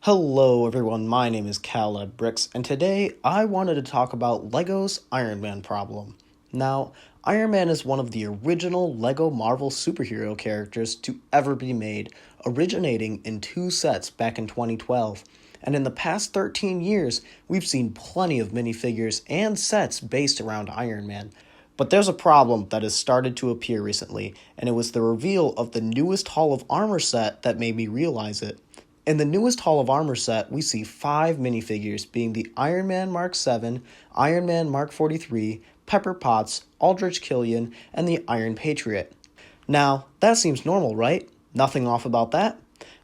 Hello everyone, my name is Kal-Eb, and today I wanted to talk about LEGO's Iron Man problem. Now, Iron Man is one of the original LEGO Marvel superhero characters to ever be made, originating in two sets back in 2012. And in the past 13 years, we've seen plenty of minifigures and sets based around Iron Man. But there's a problem that has started to appear recently, and it was the reveal of the newest Hall of Armor set that made me realize it. In the newest Hall of Armor set, we see 5 minifigures being the Iron Man Mark 7, Iron Man Mark 43, Pepper Potts, Aldrich Killian, and the Iron Patriot. Now, that seems normal, right? Nothing off about that?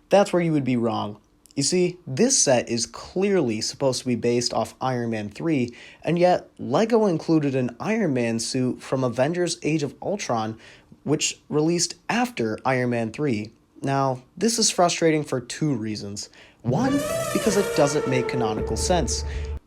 That's where you would be wrong. You see, this set is clearly supposed to be based off Iron Man 3, and yet LEGO included an Iron Man suit from Avengers Age of Ultron, which released after Iron Man 3. Now, this is frustrating for two reasons. One, because it doesn't make canonical sense.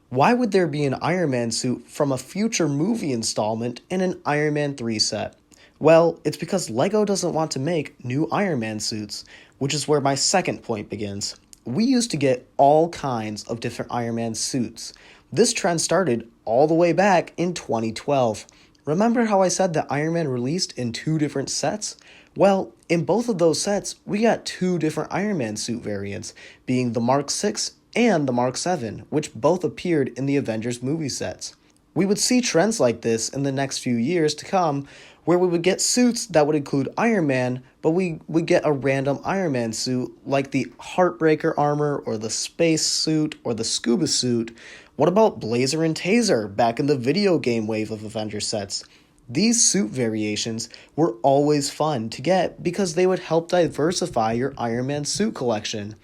Why would there be an Iron Man suit from a future movie installment in an Iron Man 3 set? Well, it's because LEGO doesn't want to make new Iron Man suits, which is where my second point begins. We used to get all kinds of different Iron Man suits. This trend started all the way back in 2012. Remember how I said that Iron Man released in 2 different sets? Well, in both of those sets, we got 2 different Iron Man suit variants, being the Mark 6 and the Mark 7, which both appeared in the Avengers movie sets. We would see trends like this in the next few years to come, where we would get suits that would include Iron Man, but we would get a random Iron Man suit, like the Heartbreaker armor, or the space suit, or the scuba suit. What about Blazer and Taser back in the video game wave of Avengers sets? These suit variations were always fun to get because they would help diversify your Iron Man suit collection.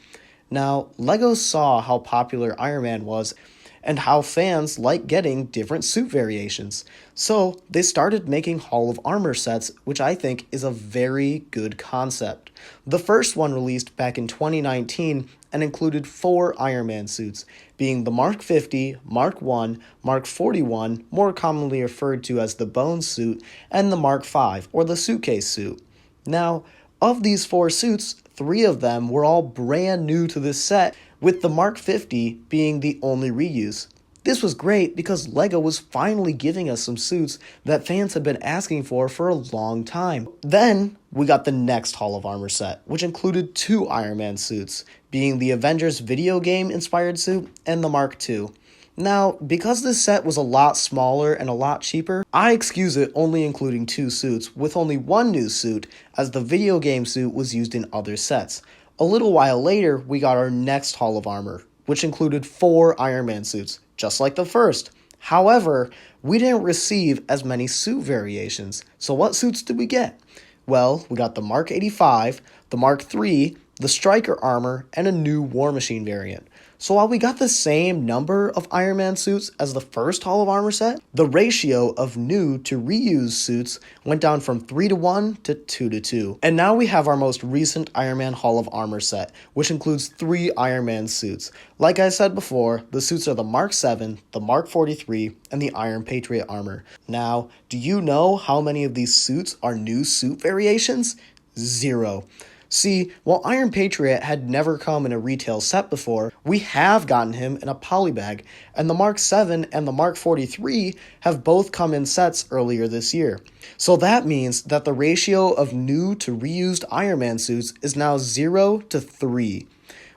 Now, LEGO saw how popular Iron Man was and how fans like getting different suit variations. So they started making Hall of Armor sets, which I think is a very good concept. The first one released back in 2019 and included 4 Iron Man suits, being the Mark 50, Mark 1, Mark 41, more commonly referred to as the Bone suit, and the Mark 5, or the suitcase suit. Now, of these 4 suits, 3 of them were all brand new to this set, with the Mark 50 being the only reuse. This was great because LEGO was finally giving us some suits that fans had been asking for a long time. Then, we got the next Hall of Armor set, which included 2 Iron Man suits, being the Avengers video game inspired suit and the Mark II. Now, because this set was a lot smaller and a lot cheaper, I excuse it only including 2 suits, with only 1 new suit, as the video game suit was used in other sets. A little while later, we got our next Hall of Armor, which included 4 Iron Man suits, just like the first. However, we didn't receive as many suit variations, so what suits did we get? Well, we got the Mark 85, the Mark III, the Stryker armor, and a new War Machine variant. So while we got the same number of Iron Man suits as the first Hall of Armor set, the ratio of new to reused suits went down from 3-to-1 to 2-to-2. And now we have our most recent Iron Man Hall of Armor set, which includes 3 Iron Man suits. Like I said before, the suits are the Mark 7, the Mark 43, and the Iron Patriot armor. Now, do you know how many of these suits are new suit variations? 0. See, while Iron Patriot had never come in a retail set before, we have gotten him in a polybag, and the Mark 7 and the Mark 43 have both come in sets earlier this year. So that means that the ratio of new to reused Iron Man suits is now 0-to-3.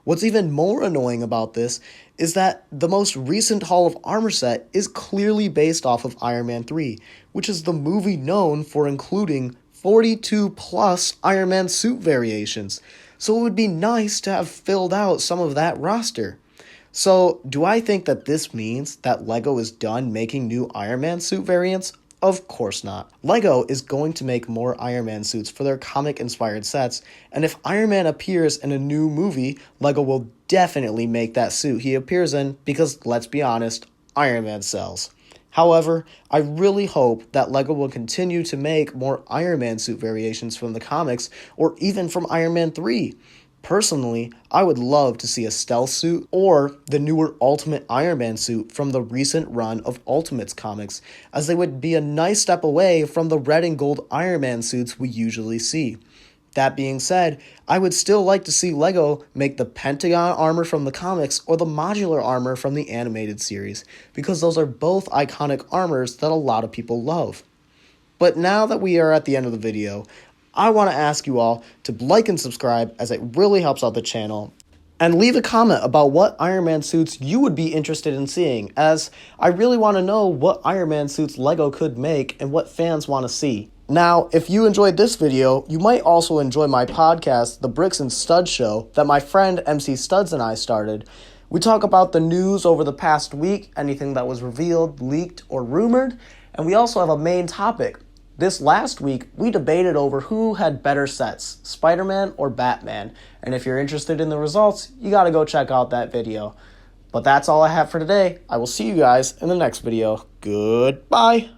What's even more annoying about this is that the most recent Hall of Armor set is clearly based off of Iron Man 3, which is the movie known for including 42 plus Iron Man suit variations, so it would be nice to have filled out some of that roster. So, do I think that this means that LEGO is done making new Iron Man suit variants? Of course not. LEGO is going to make more Iron Man suits for their comic-inspired sets, and if Iron Man appears in a new movie, LEGO will definitely make that suit he appears in because, let's be honest, Iron Man sells. However, I really hope that LEGO will continue to make more Iron Man suit variations from the comics, or even from Iron Man 3. Personally, I would love to see a stealth suit or the newer Ultimate Iron Man suit from the recent run of Ultimates comics, as they would be a nice step away from the red and gold Iron Man suits we usually see. That being said, I would still like to see LEGO make the Pentagon armor from the comics or the modular armor from the animated series, because those are both iconic armors that a lot of people love. But now that we are at the end of the video, I want to ask you all to like and subscribe, as it really helps out the channel. And leave a comment about what Iron Man suits you would be interested in seeing, as I really want to know what Iron Man suits LEGO could make and what fans want to see. Now, if you enjoyed this video, you might also enjoy my podcast, The Bricks and Studs Show, that my friend MC Studs and I started. We talk about the news over the past week, anything that was revealed, leaked, or rumored, and we also have a main topic. This last week, we debated over who had better sets, Spider-Man or Batman, and if you're interested in the results, you gotta go check out that video. But that's all I have for today. I will see you guys in the next video. Goodbye!